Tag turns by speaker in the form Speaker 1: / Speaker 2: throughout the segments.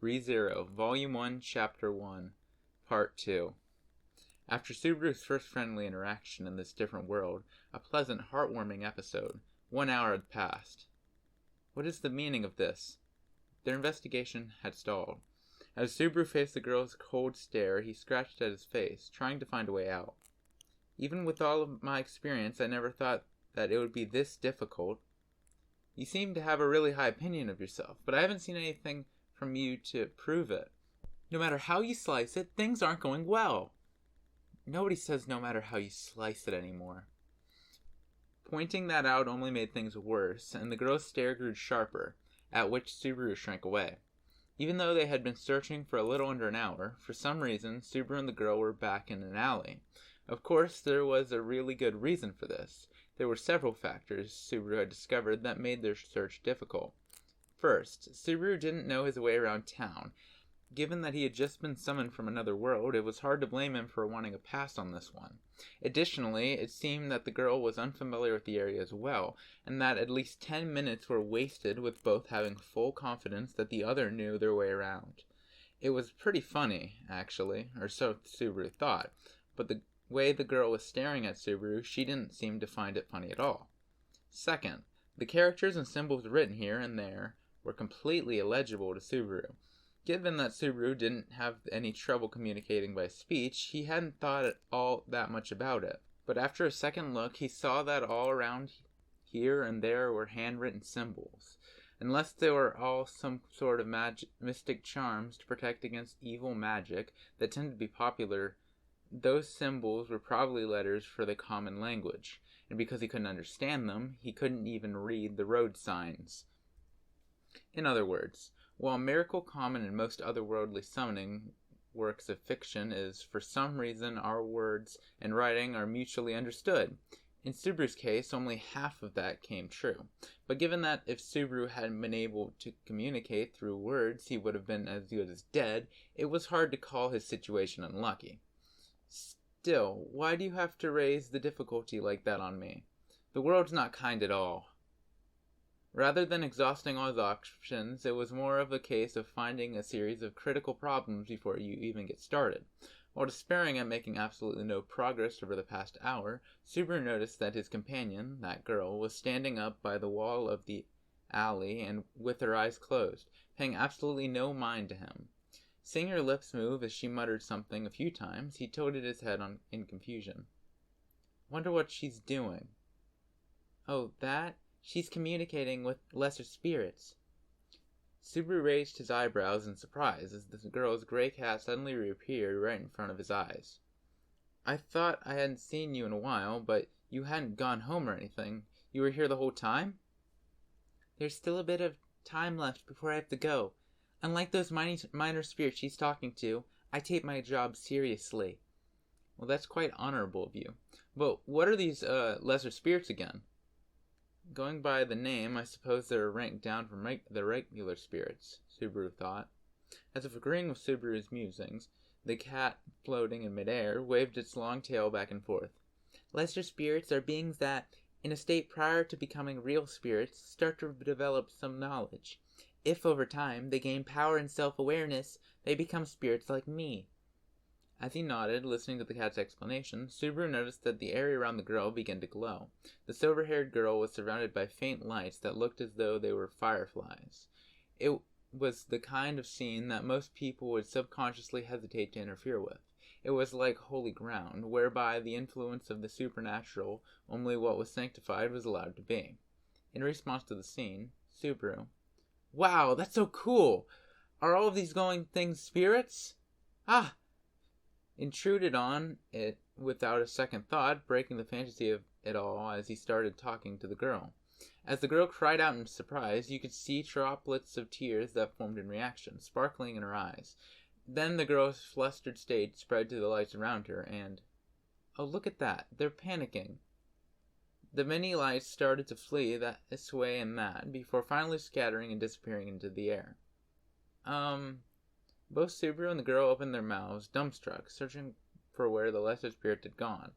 Speaker 1: ReZero, Volume 1, Chapter 1, Part 2. After Subaru's first friendly interaction in this different world, a pleasant, heartwarming episode, 1 hour had passed. What is the meaning of this? Their investigation had stalled. As Subaru faced the girl's cold stare, he scratched at his face, trying to find a way out. Even with all of my experience, I never thought that it would be this difficult. You seem to have a really high opinion of yourself, but I haven't seen anything from you to prove it. No matter how you slice it, things aren't going well. Nobody says no matter how you slice it anymore. Pointing that out only made things worse, and the girl's stare grew sharper, at which Subaru shrank away. Even though they had been searching for a little under an hour, for some reason, Subaru and the girl were back in an alley. Of course, there was a really good reason for this. There were several factors Subaru had discovered that made their search difficult. First, Subaru didn't know his way around town. Given that he had just been summoned from another world, it was hard to blame him for wanting a pass on this one. Additionally, it seemed that the girl was unfamiliar with the area as well, and that at least 10 minutes were wasted with both having full confidence that the other knew their way around. It was pretty funny, actually, or so Subaru thought, but the way the girl was staring at Subaru, she didn't seem to find it funny at all. Second, the characters and symbols written here and there were completely illegible to Subaru. Given that Subaru didn't have any trouble communicating by speech, he hadn't thought at all that much about it. But after a second look, he saw that all around here and there were handwritten symbols. Unless they were all some sort of mystic charms to protect against evil magic that tended to be popular, those symbols were probably letters for the common language. And because he couldn't understand them, he couldn't even read the road signs. In other words, while miracle common in most otherworldly summoning works of fiction is, for some reason, our words and writing are mutually understood. In Subaru's case, only half of that came true. But given that if Subaru hadn't been able to communicate through words, he would have been as good as dead, it was hard to call his situation unlucky. Still, why do you have to raise the difficulty like that on me? The world's not kind at all. Rather than exhausting all his options, it was more of a case of finding a series of critical problems before you even get started. While despairing at making absolutely no progress over the past hour, Subaru noticed that his companion, that girl, was standing up by the wall of the alley and with her eyes closed, paying absolutely no mind to him. Seeing her lips move as she muttered something a few times, he tilted his head in confusion. Wonder what she's doing. Oh, that? She's communicating with lesser spirits. Subaru raised his eyebrows in surprise as the girl's gray cat suddenly reappeared right in front of his eyes. I thought I hadn't seen you in a while, but you hadn't gone home or anything. You were here the whole time? There's still a bit of time left before I have to go. Unlike those minor spirits she's talking to, I take my job seriously. Well, that's quite honorable of you. But what are these lesser spirits again? Going by the name, I suppose they're ranked down from the regular spirits, Subaru thought. As if agreeing with Subaru's musings, the cat, floating in midair, waved its long tail back and forth. Lesser spirits are beings that, in a state prior to becoming real spirits, start to develop some knowledge. If, over time, they gain power and self-awareness, they become spirits like me. As he nodded, listening to the cat's explanation, Subaru noticed that the area around the girl began to glow. The silver-haired girl was surrounded by faint lights that looked as though they were fireflies. It was the kind of scene that most people would subconsciously hesitate to interfere with. It was like holy ground, whereby the influence of the supernatural, only what was sanctified, was allowed to be. In response to the scene, Subaru, Wow, that's so cool! Are all of these glowing things spirits? Ah! Intruded on it without a second thought, breaking the fantasy of it all as he started talking to the girl. As the girl cried out in surprise, you could see droplets of tears that formed in reaction, sparkling in her eyes. Then the girl's flustered state spread to the lights around her, and... Oh, look at that! They're panicking. The many lights started to flee this way and that, before finally scattering and disappearing into the air. Both Subaru and the girl opened their mouths, dumbstruck, searching for where the lesser spirit had gone.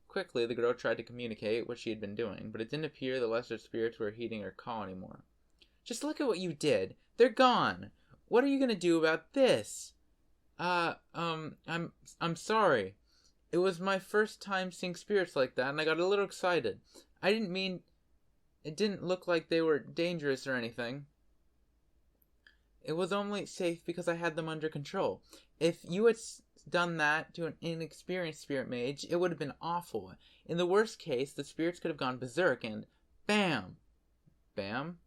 Speaker 1: Quickly, the girl tried to communicate what she had been doing, but it didn't appear the lesser spirits were heeding her call anymore. Just look at what you did! They're gone! What are you gonna do about this? I'm sorry. It was my first time seeing spirits like that, and I got a little excited. I didn't mean... It didn't look like they were dangerous or anything. It was only safe because I had them under control. If you had done that to an inexperienced spirit mage, it would have been awful. In the worst case, the spirits could have gone berserk and... Bam! Bam?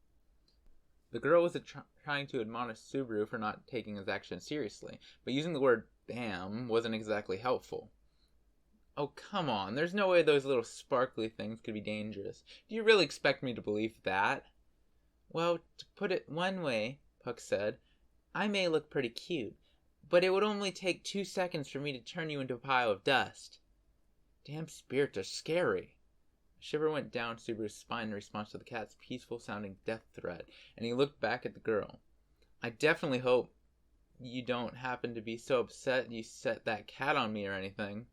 Speaker 1: The girl was trying to admonish Subaru for not taking his action seriously, but using the word bam wasn't exactly helpful. Oh, come on. There's no way those little sparkly things could be dangerous. Do you really expect me to believe that? Well, to put it one way, Puck said, I may look pretty cute, but it would only take 2 seconds for me to turn you into a pile of dust. Damn spirits are scary. A shiver went down Subaru's spine in response to the cat's peaceful-sounding death threat, and he looked back at the girl. I definitely hope you don't happen to be so upset you set that cat on me or anything.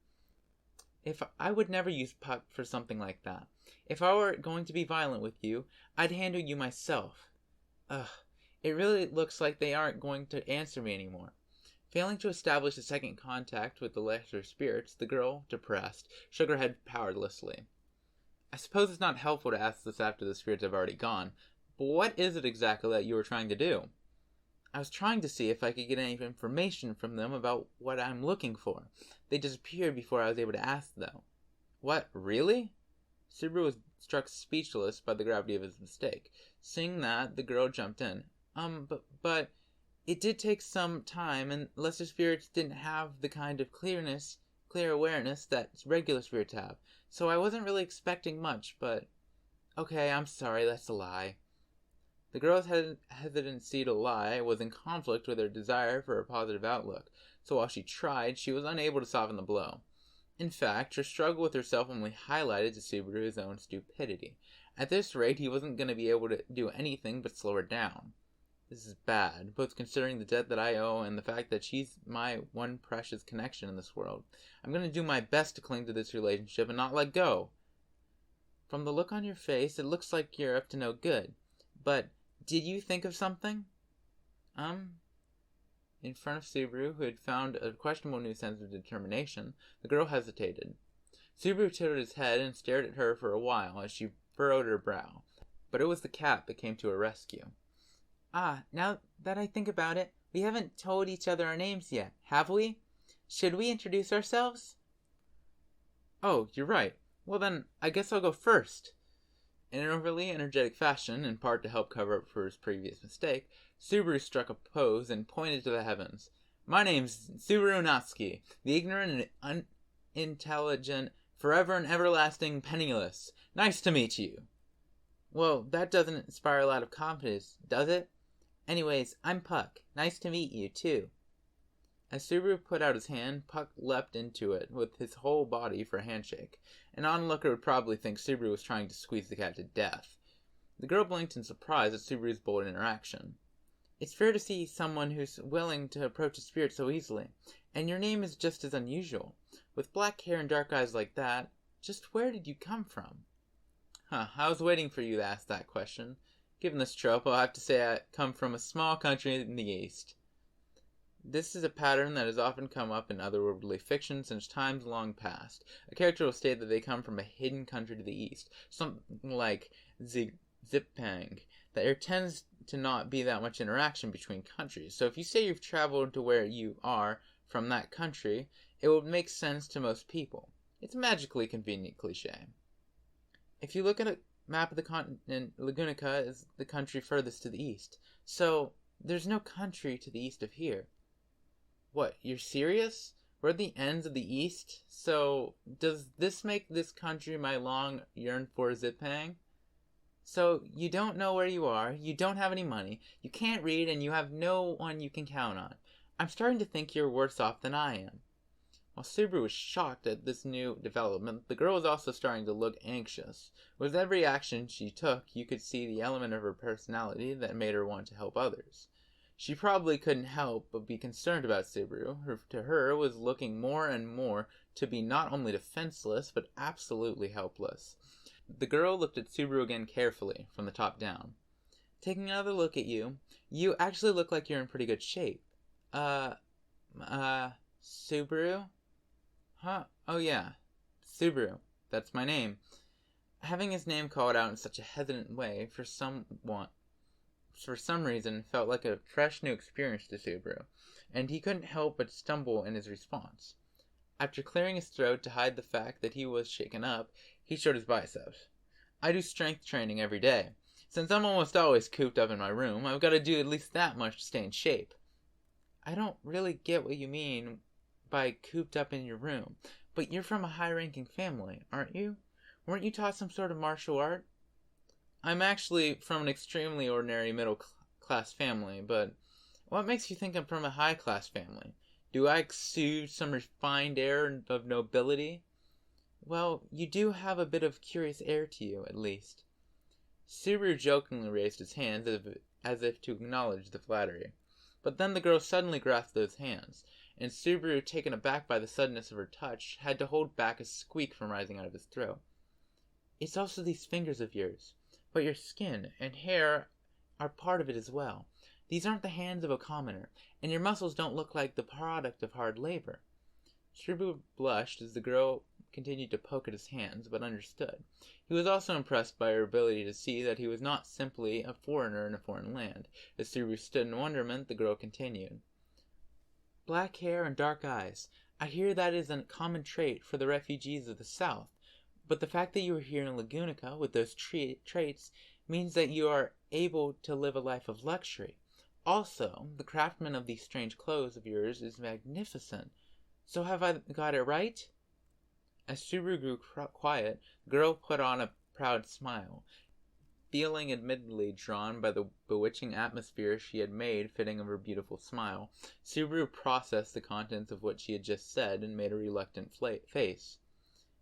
Speaker 1: I would never use Puck for something like that. If I were going to be violent with you, I'd handle you myself. Ugh, it really looks like they aren't going to answer me anymore. Failing to establish a second contact with the lesser spirits, the girl, depressed, shook her head powerlessly. I suppose it's not helpful to ask this after the spirits have already gone, but what is it exactly that you were trying to do? I was trying to see if I could get any information from them about what I'm looking for. They disappeared before I was able to ask, though. What, really? Subaru was struck speechless by the gravity of his mistake. Seeing that, the girl jumped in. But it did take some time, and lesser spirits didn't have the kind of clear awareness that regular spirits have, so I wasn't really expecting much, but... Okay, I'm sorry, that's a lie. The girl's hesitancy to lie was in conflict with her desire for a positive outlook, so while she tried, she was unable to soften the blow. In fact, her struggle with herself only highlighted to Subaru his own stupidity. At this rate, he wasn't going to be able to do anything but slow her down. This is bad, both considering the debt that I owe and the fact that she's my one precious connection in this world. I'm going to do my best to cling to this relationship and not let go. From the look on your face, it looks like you're up to no good. But... did you think of something? In front of Subaru, who had found a questionable new sense of determination, the girl hesitated. Subaru tilted his head and stared at her for a while as she furrowed her brow, but it was the cat that came to her rescue. Now that I think about it, we haven't told each other our names yet, have we? Should we introduce ourselves? Oh, you're right. Well then, I guess I'll go first. In an overly energetic fashion, in part to help cover up for his previous mistake, Subaru struck a pose and pointed to the heavens. My name's Subaru Natsuki, the ignorant and unintelligent, forever and everlasting penniless. Nice to meet you. Well, that doesn't inspire a lot of confidence, does it? Anyways, I'm Puck. Nice to meet you, too. As Subaru put out his hand, Puck leapt into it with his whole body for a handshake. An onlooker would probably think Subaru was trying to squeeze the cat to death. The girl blinked in surprise at Subaru's bold interaction. It's fair to see someone who's willing to approach a spirit so easily, and your name is just as unusual. With black hair and dark eyes like that, just where did you come from? I was waiting for you to ask that question. Given this trope, I'll have to say I come from a small country in the East. This is a pattern that has often come up in otherworldly fiction since times long past. A character will state that they come from a hidden country to the east, something like Zipang. There tends to not be that much interaction between countries, so if you say you've traveled to where you are from that country, it will make sense to most people. It's a magically convenient cliche. If you look at a map of the continent, Lagunica is the country furthest to the east, so there's no country to the east of here. What, you're serious? We're at the ends of the east? So, does this make this country my long yearn for Zipang? So, you don't know where you are, you don't have any money, you can't read, and you have no one you can count on. I'm starting to think you're worse off than I am. While Subaru was shocked at this new development, the girl was also starting to look anxious. With every action she took, you could see the element of her personality that made her want to help others. She probably couldn't help but be concerned about Subaru, who to her was looking more and more to be not only defenseless, but absolutely helpless. The girl looked at Subaru again carefully, from the top down. Taking another look at you, You actually look like you're in pretty good shape. Uh, Subaru? Huh? Oh yeah, Subaru. That's my name. Having his name called out in such a hesitant way for some reason felt like a fresh new experience to Subaru, and he couldn't help but stumble in his response. After clearing his throat to hide the fact that he was shaken up, he showed his biceps. I do strength training every day. Since I'm almost always cooped up in my room, I've got to do at least that much to stay in shape. I don't really get what you mean by cooped up in your room, but you're from a high-ranking family, aren't you? Weren't you taught some sort of martial art? I'm actually from an extremely ordinary middle-class family, but what makes you think I'm from a high-class family? Do I exude some refined air of nobility? Well, you do have a bit of curious air to you, at least. Subaru jokingly raised his hands as if to acknowledge the flattery. But then the girl suddenly grasped those hands, and Subaru, taken aback by the suddenness of her touch, had to hold back a squeak from rising out of his throat. It's also these fingers of yours, but your skin and hair are part of it as well. These aren't the hands of a commoner, and your muscles don't look like the product of hard labor. Subaru blushed as the girl continued to poke at his hands, but understood. He was also impressed by her ability to see that he was not simply a foreigner in a foreign land. As Subaru stood in wonderment, the girl continued. Black hair and dark eyes. I hear that is a common trait for the refugees of the South, but the fact that you are here in Lagunica with those traits means that you are able to live a life of luxury. Also, the craftsman of these strange clothes of yours is magnificent. So have I got it right? As Subaru grew quiet, the girl put on a proud smile, feeling admittedly drawn by the bewitching atmosphere she had made fitting of her beautiful smile. Subaru processed the contents of what she had just said and made a reluctant face.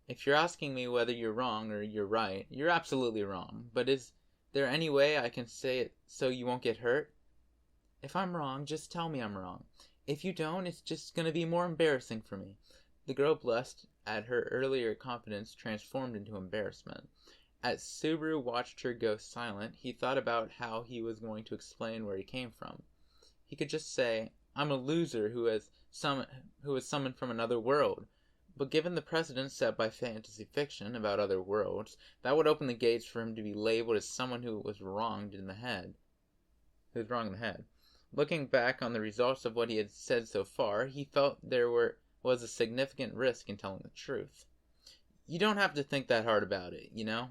Speaker 1: If you're asking me whether you're wrong or you're right, you're absolutely wrong. But is there any way I can say it so you won't get hurt? If I'm wrong, just tell me I'm wrong. If you don't, it's just going to be more embarrassing for me. The girl blushed at her earlier confidence transformed into embarrassment. As Subaru watched her go silent, he thought about how he was going to explain where he came from. He could just say, I'm a loser who was summoned from another world. But given the precedent set by fantasy fiction about other worlds, that would open the gates for him to be labeled as someone who was wronged in the head. Looking back on the results of what he had said so far, he felt there was a significant risk in telling the truth. You don't have to think that hard about it, you know?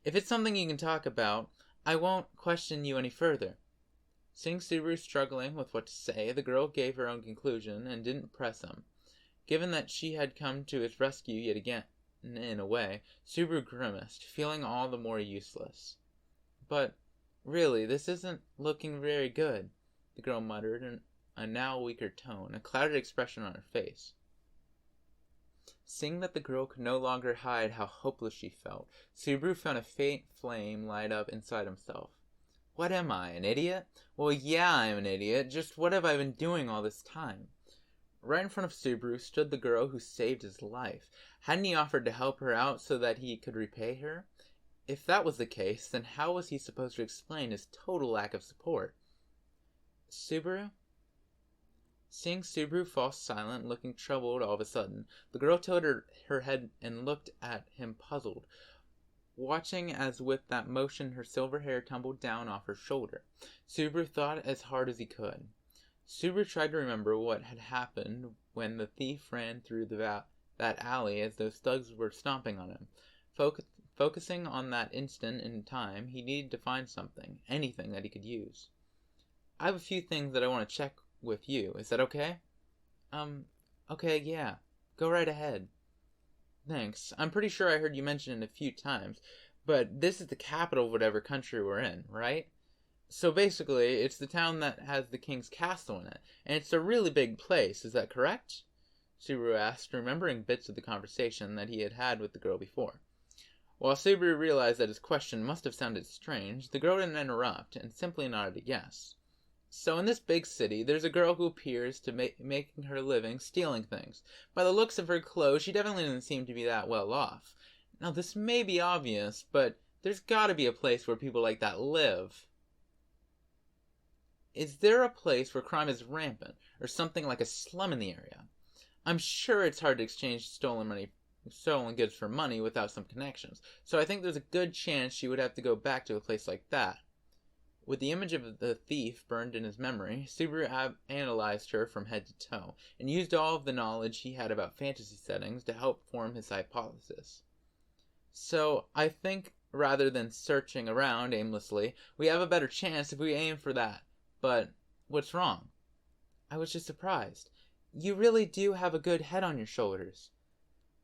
Speaker 1: If it's something you can talk about, I won't question you any further. Seeing Subaru struggling with what to say, the girl gave her own conclusion and didn't press him. Given that she had come to his rescue yet again, in a way, Subaru grimaced, feeling all the more useless. But, really, this isn't looking very good, the girl muttered in a now weaker tone, a clouded expression on her face. Seeing that the girl could no longer hide how hopeless she felt, Subaru found a faint flame light up inside himself. What am I, an idiot? Well, yeah, I'm an idiot. Just what have I been doing all this time? Right in front of Subaru stood the girl who saved his life. Hadn't he offered to help her out so that he could repay her? If that was the case, then how was he supposed to explain his total lack of support? Subaru? Seeing Subaru fall silent, looking troubled all of a sudden, the girl tilted her head and looked at him puzzled, watching as with that motion her silver hair tumbled down off her shoulder. Subaru thought as hard as he could. Subaru tried to remember what had happened when the thief ran through that alley as those thugs were stomping on him. Focusing on that instant in time, he needed to find something, anything that he could use. I have a few things that I want to check with you. Is that okay? Okay, yeah. Go right ahead. Thanks. I'm pretty sure I heard you mention it a few times, but this is the capital of whatever country we're in, right? So basically, it's the town that has the king's castle in it, and it's a really big place, is that correct? Subaru asked, remembering bits of the conversation that he had had with the girl before. While Subaru realized that his question must have sounded strange, the girl didn't interrupt, and simply nodded yes. So in this big city, there's a girl who appears to making her living stealing things. By the looks of her clothes, she definitely doesn't seem to be that well off. Now, this may be obvious, but there's gotta be a place where people like that live. Is there a place where crime is rampant, or something like a slum in the area? I'm sure it's hard to exchange stolen goods for money without some connections, so I think there's a good chance she would have to go back to a place like that. With the image of the thief burned in his memory, Subaru analyzed her from head to toe, and used all of the knowledge he had about fantasy settings to help form his hypothesis. So, I think, rather than searching around aimlessly, we have a better chance if we aim for that. But, what's wrong? I was just surprised. You really do have a good head on your shoulders.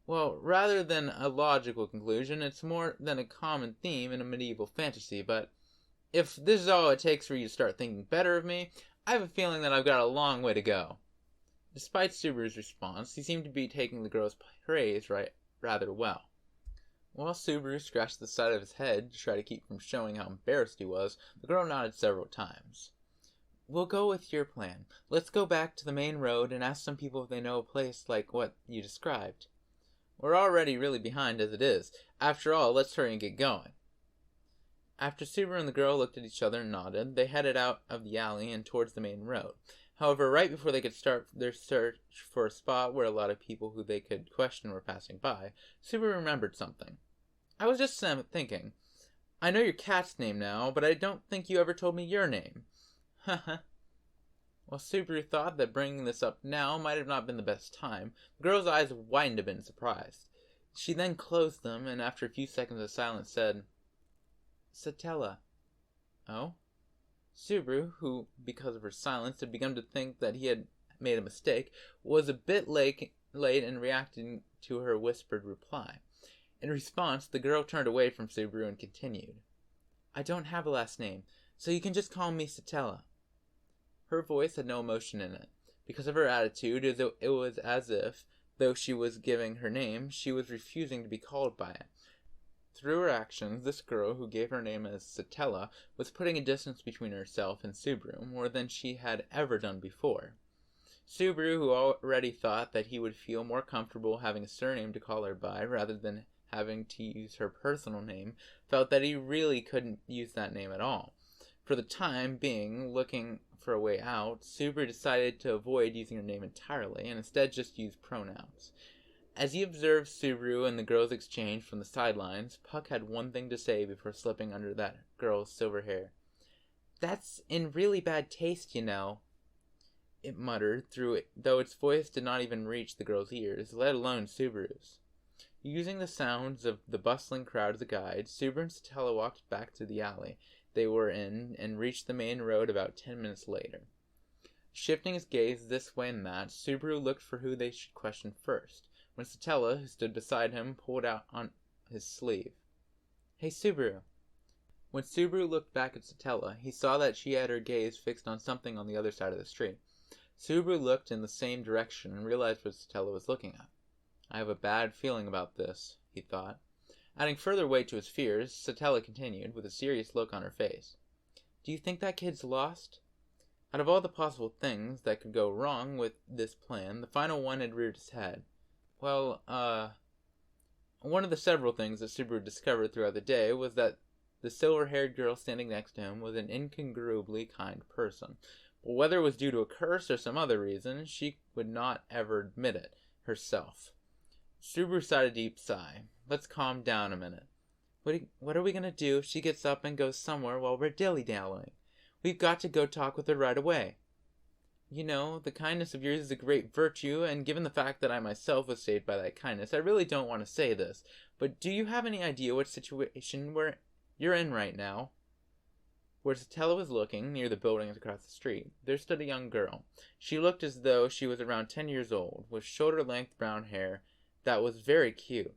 Speaker 1: Well, rather than a logical conclusion, it's more than a common theme in a medieval fantasy, but if this is all it takes for you to start thinking better of me, I have a feeling that I've got a long way to go. Despite Subaru's response, he seemed to be taking the girl's praise rather well. While Subaru scratched the side of his head to try to keep from showing how embarrassed he was, the girl nodded several times. We'll go with your plan. Let's go back to the main road and ask some people if they know a place like what you described. We're already really behind as it is. After all, let's hurry and get going. After Subaru and the girl looked at each other and nodded, they headed out of the alley and towards the main road. However, right before they could start their search for a spot where a lot of people who they could question were passing by, Subaru remembered something. I was just thinking, I know your cat's name now, but I don't think you ever told me your name. Haha. While Subaru thought that bringing this up now might have not been the best time, the girl's eyes widened a bit in surprise. She then closed them, and after a few seconds of silence said, Satella. Oh? Subaru, who, because of her silence, had begun to think that he had made a mistake, was a bit late in reacting to her whispered reply. In response, the girl turned away from Subaru and continued. I don't have a last name, so you can just call me Satella. Her voice had no emotion in it. Because of her attitude, it was as if, though she was giving her name, she was refusing to be called by it. Through her actions, this girl, who gave her name as Satella, was putting a distance between herself and Subaru more than she had ever done before. Subaru, who already thought that he would feel more comfortable having a surname to call her by rather than having to use her personal name, felt that he really couldn't use that name at all. For the time being, looking for a way out, Subaru decided to avoid using her name entirely and instead just use pronouns. As he observed Subaru and the girl's exchange from the sidelines, Puck had one thing to say before slipping under that girl's silver hair. That's in really bad taste, you know, it muttered, though its voice did not even reach the girl's ears, let alone Subaru's. Using the sounds of the bustling crowd as a guide, Subaru and Satella walked back to the alley they were in and reached the main road about 10 minutes later. Shifting his gaze this way and that, Subaru looked for who they should question first, when Satella, who stood beside him, pulled out on his sleeve. Hey, Subaru. When Subaru looked back at Satella, he saw that she had her gaze fixed on something on the other side of the street. Subaru looked in the same direction and realized what Satella was looking at. I have a bad feeling about this, he thought. Adding further weight to his fears, Satella continued, with a serious look on her face. Do you think that kid's lost? Out of all the possible things that could go wrong with this plan, the final one had reared its head. Well, one of the several things that Subaru discovered throughout the day was that the silver-haired girl standing next to him was an incongruably kind person. But whether it was due to a curse or some other reason, she would not ever admit it herself. Subaru sighed a deep sigh. Let's calm down a minute. What are we going to do if she gets up and goes somewhere while we're dilly-dallying? We've got to go talk with her right away. You know, the kindness of yours is a great virtue, and given the fact that I myself was saved by that kindness, I really don't want to say this, but do you have any idea what situation you're in right now? Where Satella was looking, near the buildings across the street, there stood a young girl. She looked as though she was around 10 years old, with shoulder-length brown hair that was very cute.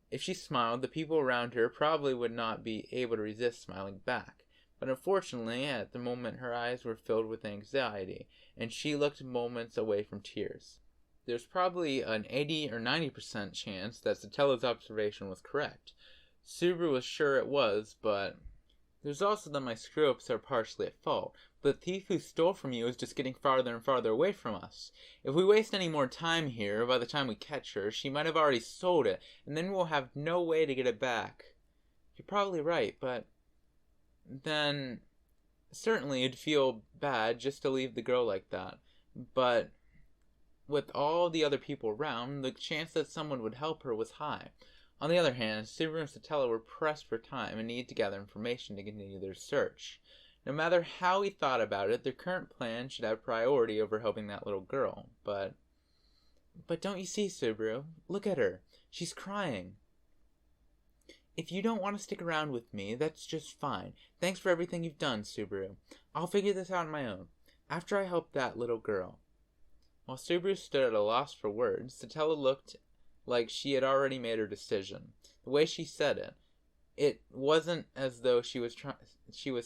Speaker 1: If she smiled, the people around her probably would not be able to resist smiling back. But unfortunately, at the moment her eyes were filled with anxiety, and she looked moments away from tears. There's probably an 80 or 90% chance that Satella's observation was correct. Subaru was sure it was, but there's also that my screw-ups are partially at fault. The thief who stole from you is just getting farther and farther away from us. If we waste any more time here, by the time we catch her, she might have already sold it, and then we'll have no way to get it back. You're probably right, but then Certainly, it'd feel bad just to leave the girl like that, but with all the other people around, the chance that someone would help her was high. On the other hand, Subaru and Satella were pressed for time and needed to gather information to continue their search. No matter how he thought about it, their current plan should have priority over helping that little girl. But don't you see, Subaru? Look at her. She's crying. If you don't want to stick around with me, that's just fine. Thanks for everything you've done, Subaru. I'll figure this out on my own. After I help that little girl. While Subaru stood at a loss for words, Satella looked like she had already made her decision. The way she said it, it wasn't as though she was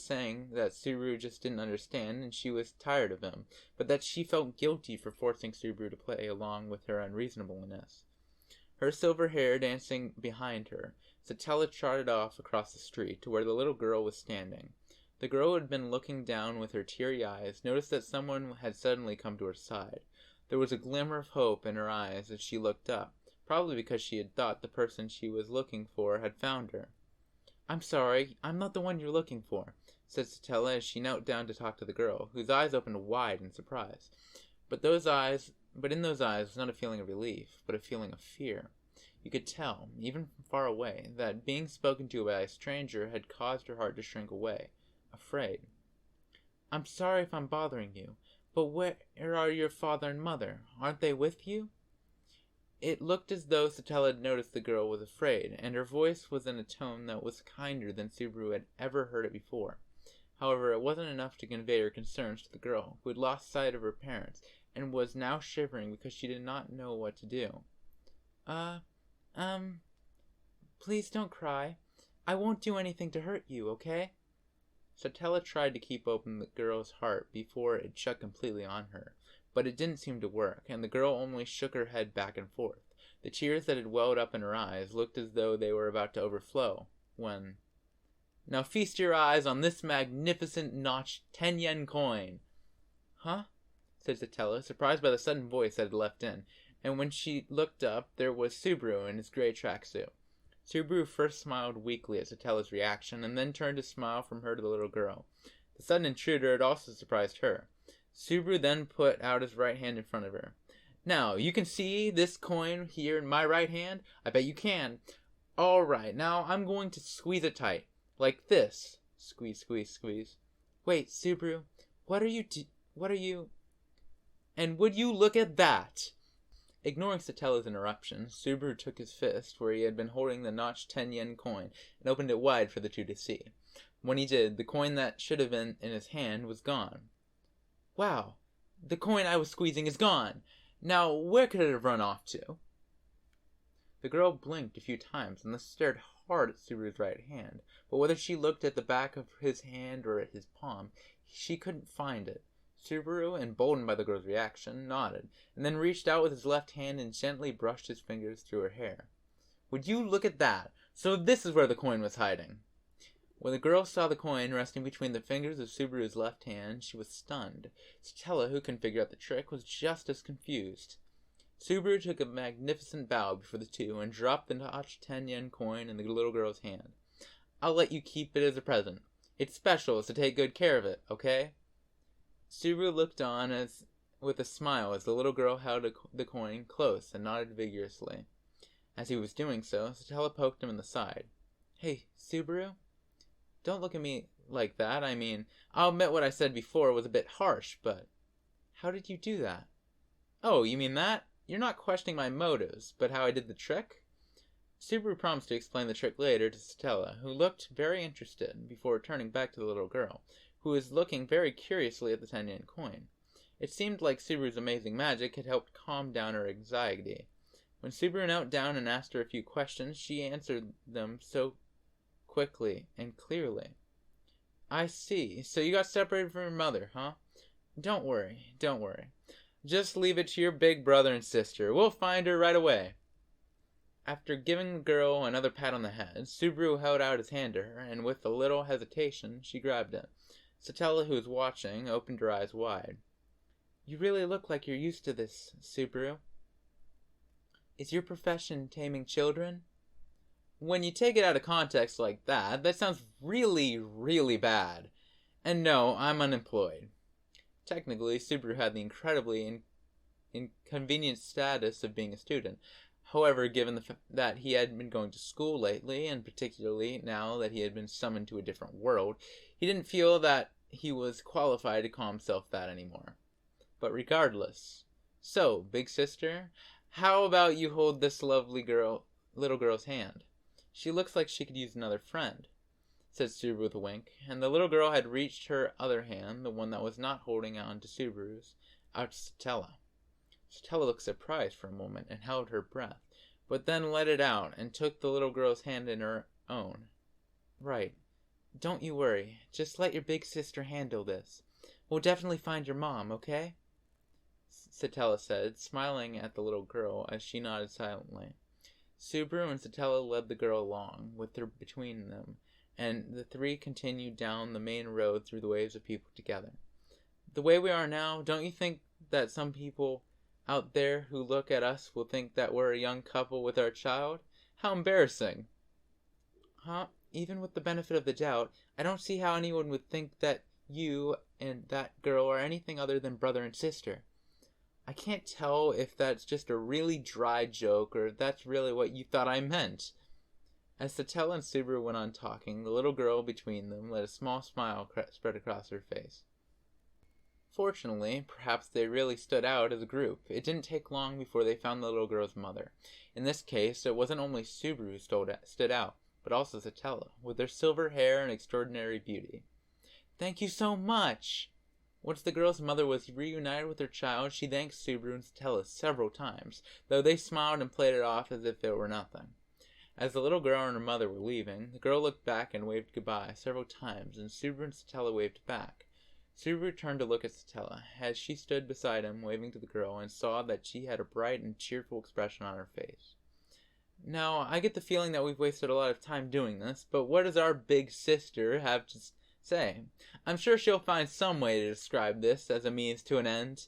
Speaker 1: saying that Subaru just didn't understand and she was tired of him, but that she felt guilty for forcing Subaru to play along with her unreasonableness. Her silver hair dancing behind her, Satella trotted off across the street to where the little girl was standing. The girl who had been looking down with her teary eyes noticed that someone had suddenly come to her side. There was a glimmer of hope in her eyes as she looked up, probably because she had thought the person she was looking for had found her. I'm sorry, I'm not the one you're looking for, said Satella as she knelt down to talk to the girl, whose eyes opened wide in surprise. But in those eyes was not a feeling of relief, but a feeling of fear. You could tell, even from far away, that being spoken to by a stranger had caused her heart to shrink away, afraid. I'm sorry if I'm bothering you, but where are your father and mother? Aren't they with you? It looked as though Satella had noticed the girl was afraid, and her voice was in a tone that was kinder than Subaru had ever heard it before. However, it wasn't enough to convey her concerns to the girl, who had lost sight of her parents, and was now shivering because she did not know what to do. Please don't cry. I won't do anything to hurt you, okay? Satella tried to keep open the girl's heart before it shut completely on her, but it didn't seem to work, and the girl only shook her head back and forth. The tears that had welled up in her eyes looked as though they were about to overflow, when... Now feast your eyes on this magnificent notched 10-yen coin. Huh? Said Satella, surprised by the sudden voice that had left in, and when she looked up, there was Subaru in his gray tracksuit. Subaru first smiled weakly at Satella's reaction, and then turned to smile from her to the little girl. The sudden intruder had also surprised her. Subaru then put out his right hand in front of her. Now, you can see this coin here in my right hand? I bet you can. Alright, now I'm going to squeeze it tight. Like this. Squeeze, squeeze, squeeze. Wait, Subaru, what are you... And would you look at that? Ignoring Satella's interruption, Subaru took his fist where he had been holding the notched 10-yen coin and opened it wide for the two to see. When he did, the coin that should have been in his hand was gone. Wow, the coin I was squeezing is gone. Now, where could it have run off to? The girl blinked a few times and then stared hard at Subaru's right hand, but whether she looked at the back of his hand or at his palm, she couldn't find it. Subaru, emboldened by the girl's reaction, nodded, and then reached out with his left hand and gently brushed his fingers through her hair. Would you look at that? So this is where the coin was hiding. When the girl saw the coin resting between the fingers of Subaru's left hand, she was stunned. Satella, who couldn't figure out the trick, was just as confused. Subaru took a magnificent bow before the two and dropped the notched 10-yen coin in the little girl's hand. I'll let you keep it as a present. It's special, so take good care of it, okay? Subaru looked on with a smile as the little girl held the coin close and nodded vigorously. As he was doing so, Satella poked him in the side. Hey, Subaru? Don't look at me like that. I mean, I'll admit what I said before was a bit harsh, but how did you do that? Oh, you mean that? You're not questioning my motives, but how I did the trick? Subaru promised to explain the trick later to Satella, who looked very interested before turning back to the little girl, who was looking very curiously at the 10-yen coin. It seemed like Subaru's amazing magic had helped calm down her anxiety. When Subaru knelt down and asked her a few questions, she answered them so quickly and clearly. I see. So you got separated from your mother, huh? Don't worry. Just leave it to your big brother and sister. We'll find her right away. After giving the girl another pat on the head, Subaru held out his hand to her, and with a little hesitation, she grabbed it. Satella, who was watching, opened her eyes wide. You really look like you're used to this, Subaru. Is your profession taming children? When you take it out of context like that, that sounds really, really bad. And no, I'm unemployed. Technically, Subaru had the incredibly inconvenient status of being a student. However, given that he had been going to school lately, and particularly now that he had been summoned to a different world, he didn't feel that he was qualified to call himself that anymore. But regardless, so, big sister, how about you hold this little girl's hand? She looks like she could use another friend, said Subaru with a wink, and the little girl had reached her other hand, the one that was not holding on to Subaru's, out to Satella. Satella looked surprised for a moment and held her breath, but then let it out and took the little girl's hand in her own. Right. Don't you worry. Just let your big sister handle this. We'll definitely find your mom, okay? Satella said, smiling at the little girl as she nodded silently. Subaru and Satella led the girl along, with her between them, and the three continued down the main road through the waves of people together. The way we are now, don't you think that some people out there who look at us will think that we're a young couple with our child? How embarrassing. Huh? Even with the benefit of the doubt, I don't see how anyone would think that you and that girl are anything other than brother and sister. I can't tell if that's just a really dry joke or if that's really what you thought I meant. As Satella and Subaru went on talking, the little girl between them let a small smile spread across her face. Fortunately, perhaps they really stood out as a group. It didn't take long before they found the little girl's mother. In this case, it wasn't only Subaru who stood out, but also Satella, with her silver hair and extraordinary beauty. Thank you so much! Once the girl's mother was reunited with her child, she thanked Subaru and Satella several times, though they smiled and played it off as if it were nothing. As the little girl and her mother were leaving, the girl looked back and waved goodbye several times, and Subaru and Satella waved back. Subaru turned to look at Satella, as she stood beside him, waving to the girl, and saw that she had a bright and cheerful expression on her face. Now, I get the feeling that we've wasted a lot of time doing this, but what does our big sister have to say? I'm sure she'll find some way to describe this as a means to an end,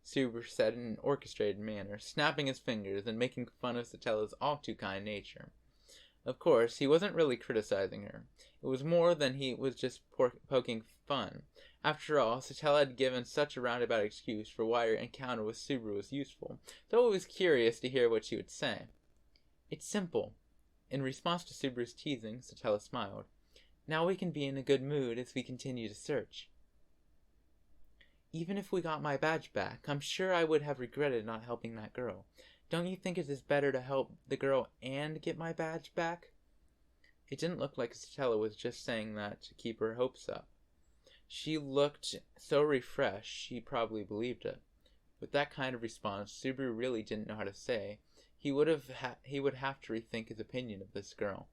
Speaker 1: Subaru said in an orchestrated manner, snapping his fingers and making fun of Satella's all-too-kind nature. Of course, he wasn't really criticizing her. It was more than he was just poking fun. After all, Satella had given such a roundabout excuse for why her encounter with Subaru was useful, though it was curious to hear what she would say. It's simple. In response to Subaru's teasing, Satella smiled. Now we can be in a good mood as we continue to search. Even if we got my badge back, I'm sure I would have regretted not helping that girl. Don't you think it is better to help the girl and get my badge back? It didn't look like Satella was just saying that to keep her hopes up. She looked so refreshed, she probably believed it. With that kind of response, Subaru really didn't know how to say. He would have to rethink his opinion of this girl.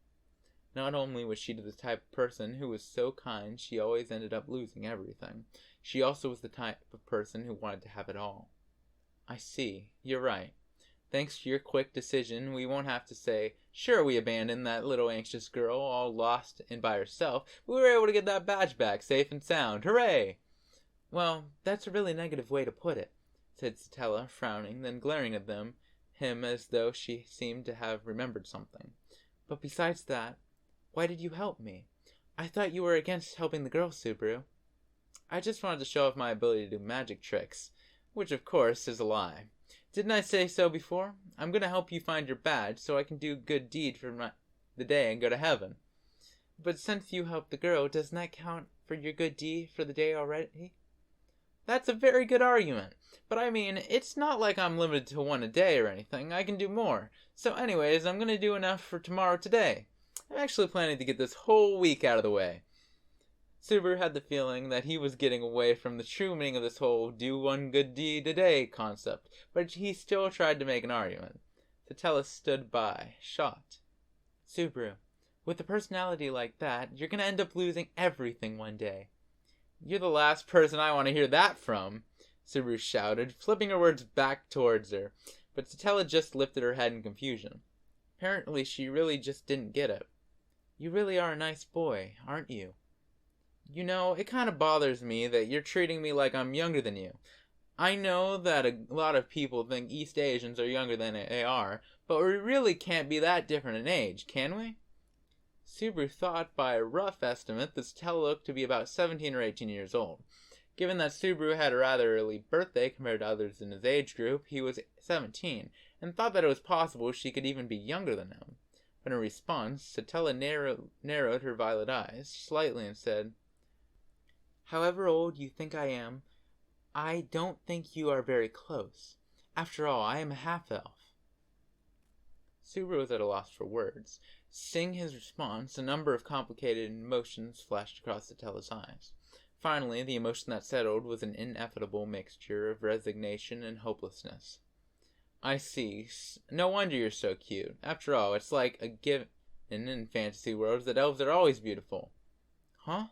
Speaker 1: Not only was she the type of person who was so kind she always ended up losing everything, she also was the type of person who wanted to have it all. I see. You're right. Thanks to your quick decision, we won't have to say, sure, we abandoned that little anxious girl all lost and by herself, but we were able to get that badge back safe and sound. Hooray! Well, that's a really negative way to put it, said Satella, frowning, then glaring at him as though she seemed to have remembered something. But besides that, why did you help me? I thought you were against helping the girl, Subaru. I just wanted to show off my ability to do magic tricks, which of course is a lie. Didn't I say so before? I'm going to help you find your badge so I can do a good deed for the day and go to heaven. But since you helped the girl, doesn't that count for your good deed for the day already? That's a very good argument. But I mean, it's not like I'm limited to one a day or anything. I can do more. So anyways, I'm going to do enough for tomorrow today. I'm actually planning to get this whole week out of the way. Subaru had the feeling that he was getting away from the true meaning of this whole do one good deed a day concept, but he still tried to make an argument. Satella stood by, shocked. Subaru, with a personality like that, you're going to end up losing everything one day. You're the last person I want to hear that from, Subaru shouted, flipping her words back towards her, but Satella just lifted her head in confusion. Apparently she really just didn't get it. You really are a nice boy, aren't you? You know, it kind of bothers me that you're treating me like I'm younger than you. I know that a lot of people think East Asians are younger than they are, but we really can't be that different in age, can we? Subaru thought by a rough estimate that Satella looked to be about 17 or 18 years old. Given that Subaru had a rather early birthday compared to others in his age group, he was 17, and thought that it was possible she could even be younger than him. But in response, Satella narrowed her violet eyes slightly and said, "However old you think I am, I don't think you are very close. After all, I am a half-elf." Subaru was at a loss for words. Seeing his response, a number of complicated emotions flashed across Satella's eyes. Finally, the emotion that settled was an ineffable mixture of resignation and hopelessness. "I see. No wonder you're so cute. After all, it's like a given in fantasy worlds that elves are always beautiful." "Huh?"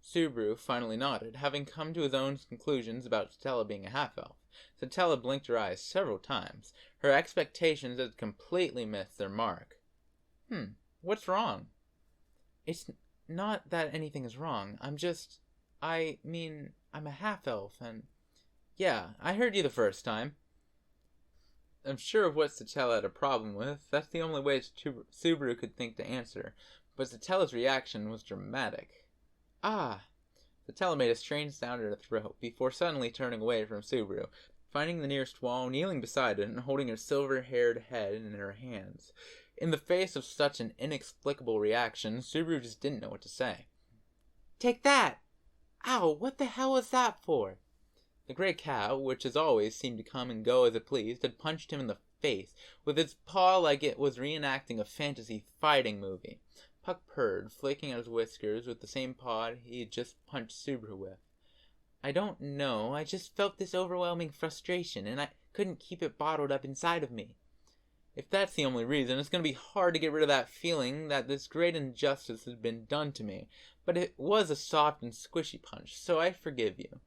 Speaker 1: Subaru finally nodded, having come to his own conclusions about Satella being a half-elf. Satella blinked her eyes several times. Her expectations had completely missed their mark. What's wrong?" "It's not that anything is wrong. I'm a half-elf, and... Yeah, I heard you the first time." I'm sure of what Satella had a problem with. That's the only way Subaru could think to answer. But Satella's reaction was dramatic. "Ah!" Satella made a strange sound in her throat before suddenly turning away from Subaru, finding the nearest wall, kneeling beside it, and holding her silver-haired head in her hands. In the face of such an inexplicable reaction, Subaru just didn't know what to say. "Take that! Ow, what the hell was that for?" The gray cat, which as always seemed to come and go as it pleased, had punched him in the face with its paw like it was reenacting a fantasy fighting movie. Puck purred, flaking out his whiskers with the same paw he had just punched Subaru with. "I don't know, I just felt this overwhelming frustration, and I couldn't keep it bottled up inside of me." "If that's the only reason, it's going to be hard to get rid of that feeling that this great injustice has been done to me. But it was a soft and squishy punch, so I forgive you."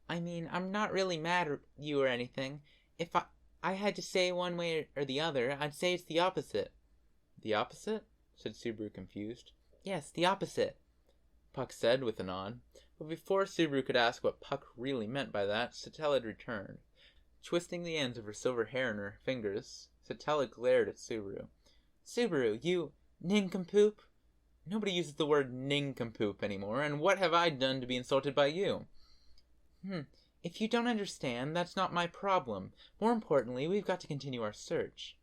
Speaker 1: I'm not really mad at you or anything. If I had to say one way or the other, I'd say it's the opposite." "The opposite?" said Subaru, confused. "Yes, the opposite," Puck said with a nod. But before Subaru could ask what Puck really meant by that, Satella had returned. Twisting the ends of her silver hair in her fingers, Satella glared at Subaru. "Subaru, you nincompoop! Nobody uses the word nincompoop anymore, and what have I done to be insulted by you?" If you don't understand, that's not my problem. More importantly, we've got to continue our search."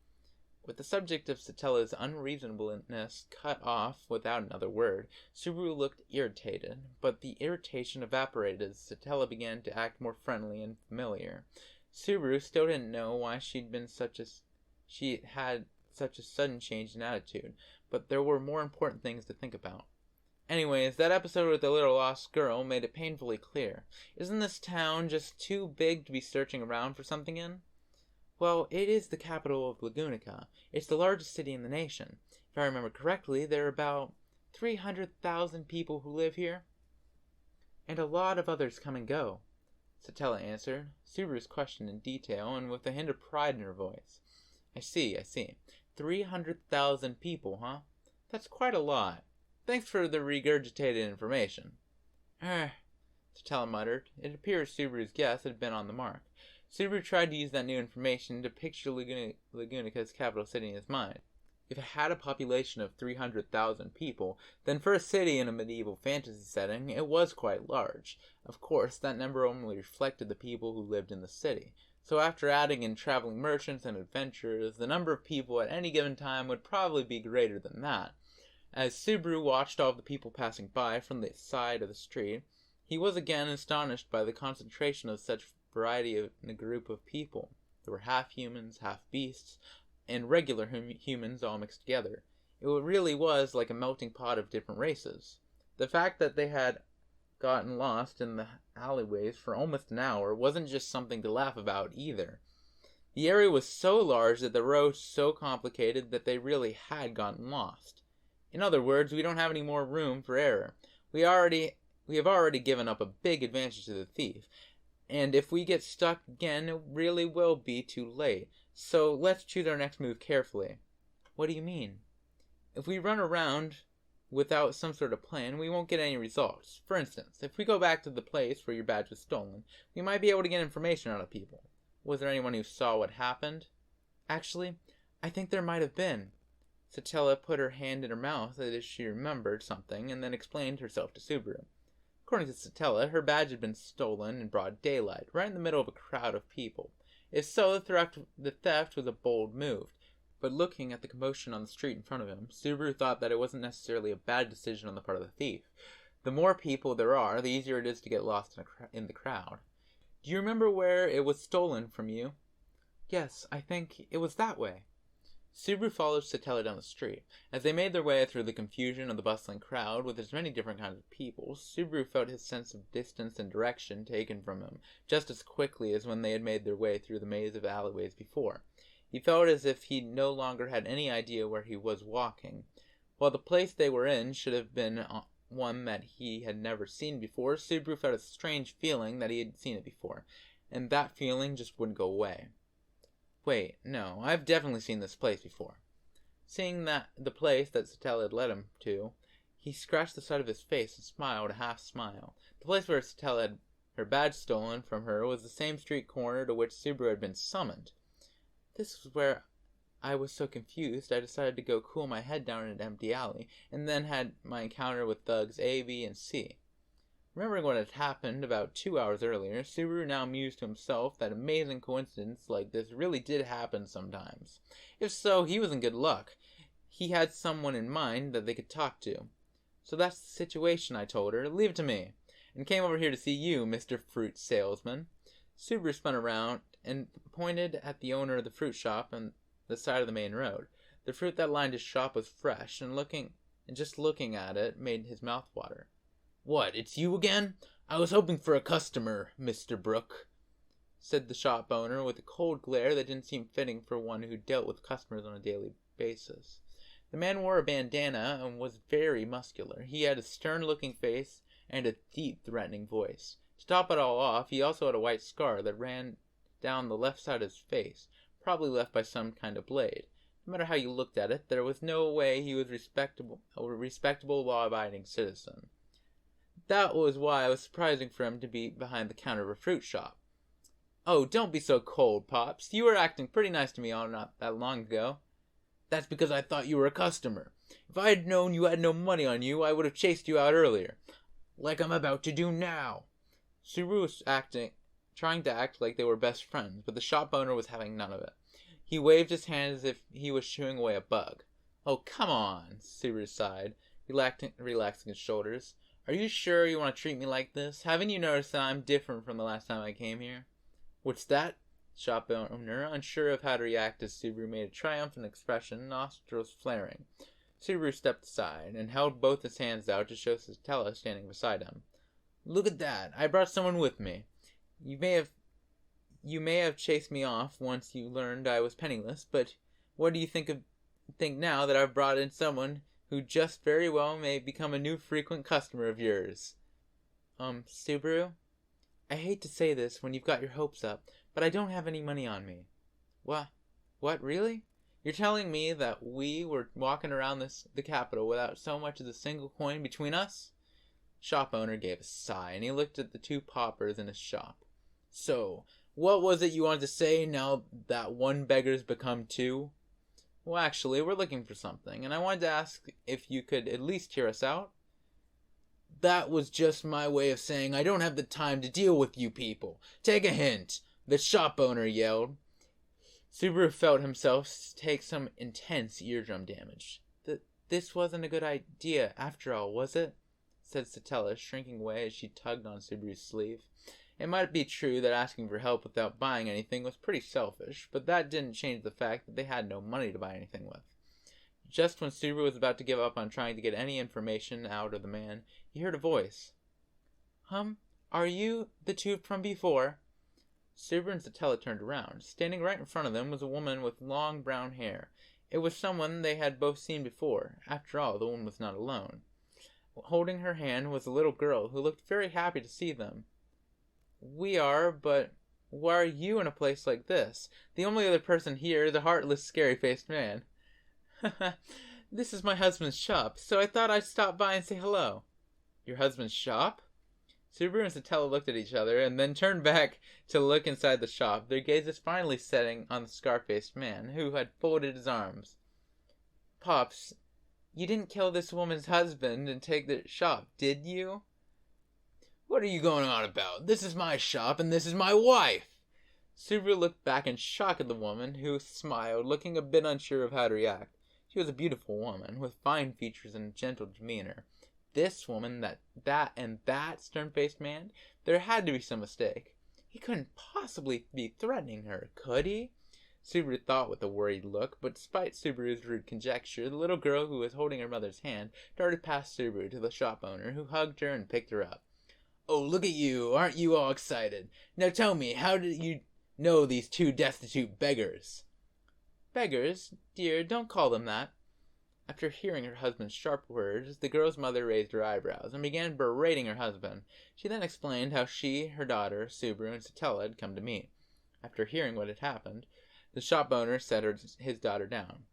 Speaker 1: With the subject of Satella's unreasonableness cut off without another word, Subaru looked irritated, but the irritation evaporated as Satella began to act more friendly and familiar. Subaru still didn't know why she had such a sudden change in attitude, but there were more important things to think about. Anyways, that episode with the little lost girl made it painfully clear. Isn't this town just too big to be searching around for something in? Well, it is the capital of Lagunica. It's the largest city in the nation. If I remember correctly, there are about 300,000 people who live here. And a lot of others come and go, Satella answered, Subaru's question in detail and with a hint of pride in her voice. I see. 300,000 people, huh? That's quite a lot. Thanks for the regurgitated information. Satella muttered. It appears Subaru's guess had been on the mark. Subaru tried to use that new information to picture Lagunica's capital city in his mind. If it had a population of 300,000 people, then for a city in a medieval fantasy setting, it was quite large. Of course, that number only reflected the people who lived in the city. So after adding in traveling merchants and adventurers, the number of people at any given time would probably be greater than that. As Subaru watched all of the people passing by from the side of the street, he was again astonished by the concentration of such variety in a group of people. There were half-humans, half-beasts, and regular humans all mixed together. It really was like a melting pot of different races. The fact that they had gotten lost in the alleyways for almost an hour wasn't just something to laugh about either. The area was so large that the roads so complicated that they really had gotten lost. In other words, we don't have any more room for error. We have already given up a big advantage to the thief, and if we get stuck again, it really will be too late. So let's choose our next move carefully. What do you mean? If we run around without some sort of plan, we won't get any results. For instance, if we go back to the place where your badge was stolen, we might be able to get information out of people. Was there anyone who saw what happened? Actually, I think there might have been. Satella put her hand in her mouth as if she remembered something and then explained herself to Subaru. According to Satella, her badge had been stolen in broad daylight, right in the middle of a crowd of people. If so, the theft was a bold move. But looking at the commotion on the street in front of him, Subaru thought that it wasn't necessarily a bad decision on the part of the thief. The more people there are, the easier it is to get lost in the crowd. Do you remember where it was stolen from you? Yes, I think it was that way. Subaru followed Satella down the street. As they made their way through the confusion of the bustling crowd with its many different kinds of people, Subaru felt his sense of distance and direction taken from him just as quickly as when they had made their way through the maze of alleyways before. He felt as if he no longer had any idea where he was walking. While the place they were in should have been one that he had never seen before, Subaru felt a strange feeling that he had seen it before, and that feeling just wouldn't go away. Wait, no, I've definitely seen this place before. Seeing that the place that Satella had led him to, he scratched the side of his face and smiled a half smile. The place where Satella had her badge stolen from her was the same street corner to which Subaru had been summoned. This was where I was so confused I decided to go cool my head down in an empty alley, and then had my encounter with thugs A, B, and C. Remembering what had happened about 2 hours earlier, Subaru now mused to himself that amazing coincidence like this really did happen sometimes. If so, he was in good luck. He had someone in mind that they could talk to. So that's the situation, I told her. Leave it to me. And came over here to see you, Mr. Fruit Salesman. Subaru spun around and pointed at the owner of the fruit shop on the side of the main road. The fruit that lined his shop was fresh, and just looking at it made his mouth water. What, it's you again? I was hoping for a customer, Mr. Brooke, said the shop owner with a cold glare that didn't seem fitting for one who dealt with customers on a daily basis. The man wore a bandana and was very muscular. He had a stern-looking face and a deep, threatening voice. To top it all off, he also had a white scar that ran down the left side of his face, probably left by some kind of blade. No matter how you looked at it, there was no way he was a respectable, law-abiding citizen. That was why it was surprising for him to be behind the counter of a fruit shop. Oh, don't be so cold, Pops. You were acting pretty nice to me not that long ago. That's because I thought you were a customer. If I had known you had no money on you, I would have chased you out earlier. Like I'm about to do now. Subaru was trying to act like they were best friends, but the shop owner was having none of it. He waved his hand as if he was shooing away a bug. Oh, come on, Subaru sighed, relaxing his shoulders. Are you sure you want to treat me like this? Haven't you noticed that I'm different from the last time I came here? What's that? Shop owner, unsure of how to react as Subaru made a triumphant expression, nostrils flaring. Subaru stepped aside and held both his hands out to show Satella standing beside him. Look at that! I brought someone with me. You may have chased me off once you learned I was penniless, but what do you think now that I've brought in someone who just very well may become a new frequent customer of yours? Subaru? I hate to say this when you've got your hopes up, but I don't have any money on me. What, really? You're telling me that we were walking around the capital without so much as a single coin between us? Shop owner gave a sigh, and he looked at the two paupers in his shop. So, what was it you wanted to say now that one beggar's become two? Well, actually, we're looking for something, and I wanted to ask if you could at least hear us out. That was just my way of saying I don't have the time to deal with you people. Take a hint, the shop owner yelled. Subaru felt himself take some intense eardrum damage. This wasn't a good idea after all, was it? Said Satella, shrinking away as she tugged on Subaru's sleeve. It might be true that asking for help without buying anything was pretty selfish, but that didn't change the fact that they had no money to buy anything with. Just when Subaru was about to give up on trying to get any information out of the man, he heard a voice. Are you the two from before? Subaru and Satella turned around. Standing right in front of them was a woman with long brown hair. It was someone they had both seen before. After all, the woman was not alone. Holding her hand was a little girl who looked very happy to see them. We are, but why are you in a place like this? The only other person here is a heartless, scary-faced man. This is my husband's shop, so I thought I'd stop by and say hello. Your husband's shop? Subaru and Satella looked at each other and then turned back to look inside the shop, their gazes finally setting on the scar-faced man, who had folded his arms. Pops, you didn't kill this woman's husband and take the shop, did you? What are you going on about? This is my shop and this is my wife. Subaru looked back in shock at the woman, who smiled, looking a bit unsure of how to react. She was a beautiful woman, with fine features and a gentle demeanor. This woman, that stern-faced man, there had to be some mistake. He couldn't possibly be threatening her, could he? Subaru thought with a worried look, but despite Subaru's rude conjecture, the little girl who was holding her mother's hand darted past Subaru to the shop owner, who hugged her and picked her up. Oh, look at you! Aren't you all excited? Now tell me, how did you know these two destitute beggars? Beggars? Dear, don't call them that. After hearing her husband's sharp words, the girl's mother raised her eyebrows and began berating her husband. She then explained how she, her daughter, Subaru, and Satella had come to meet. After hearing what had happened, the shop owner set his daughter down.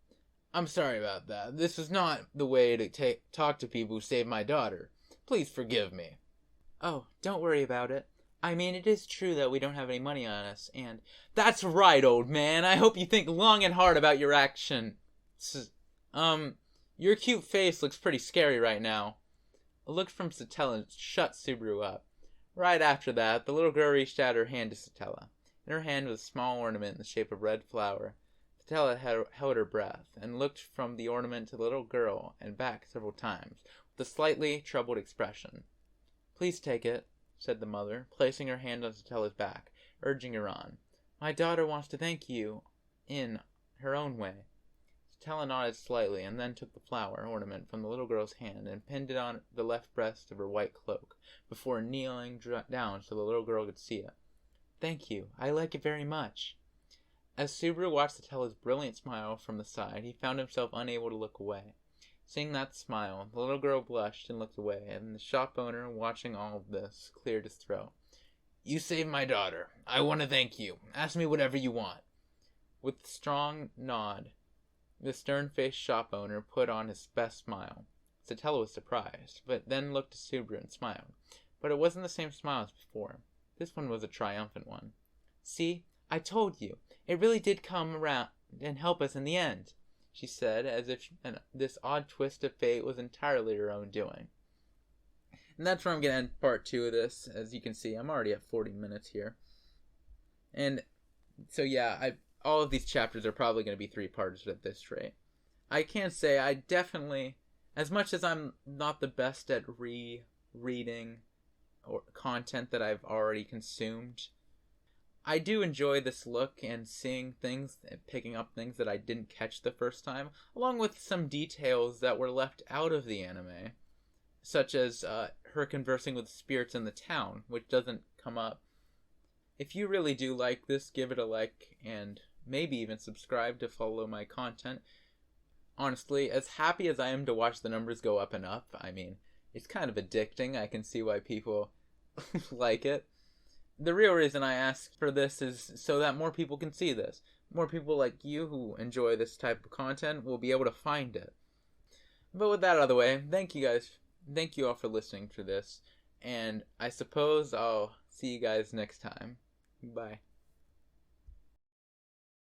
Speaker 1: I'm sorry about that. This is not the way to talk to people who saved my daughter. Please forgive me. Oh, don't worry about it. I mean, it is true that we don't have any money on us, and... That's right, old man. I hope you think long and hard about your action. Your cute face looks pretty scary right now. A look from Satella shut Subaru up. Right after that, the little girl reached out her hand to Satella. In her hand was a small ornament in the shape of a red flower. Satella held her breath, and looked from the ornament to the little girl and back several times, with a slightly troubled expression. Please take it, said the mother, placing her hand on Satella's back, urging her on. My daughter wants to thank you in her own way. Satella nodded slightly, and then took the flower ornament from the little girl's hand and pinned it on the left breast of her white cloak, before kneeling down so the little girl could see it. Thank you. I like it very much. As Subaru watched Satella's brilliant smile from the side, he found himself unable to look away. Seeing that smile, the little girl blushed and looked away, and the shop owner, watching all of this, cleared his throat. You saved my daughter. I want to thank you. Ask me whatever you want. With a strong nod, the stern-faced shop owner put on his best smile. Satella was surprised, but then looked to Subaru and smiled. But it wasn't the same smile as before. This one was a triumphant one. See, I told you. It really did come around and help us in the end, she said, as if this odd twist of fate was entirely her own doing. And that's where I'm going to end part 2 of this. As you can see, I'm already at 40 minutes here. And so yeah, all of these chapters are probably going to be 3-parters at this rate. I can't say I definitely, as much as I'm not the best at rereading or content that I've already consumed, I do enjoy this look and seeing things and picking up things that I didn't catch the first time, along with some details that were left out of the anime, such as her conversing with spirits in the town, which doesn't come up. If you really do like this, give it a like and maybe even subscribe to follow my content. Honestly, as happy as I am to watch the numbers go up and up, I mean, it's kind of addicting. I can see why people like it. The real reason I ask for this is so that more people can see this. More people like you who enjoy this type of content will be able to find it. But with that out of the way, thank you guys. Thank you all for listening to this. And I suppose I'll see you guys next time. Bye.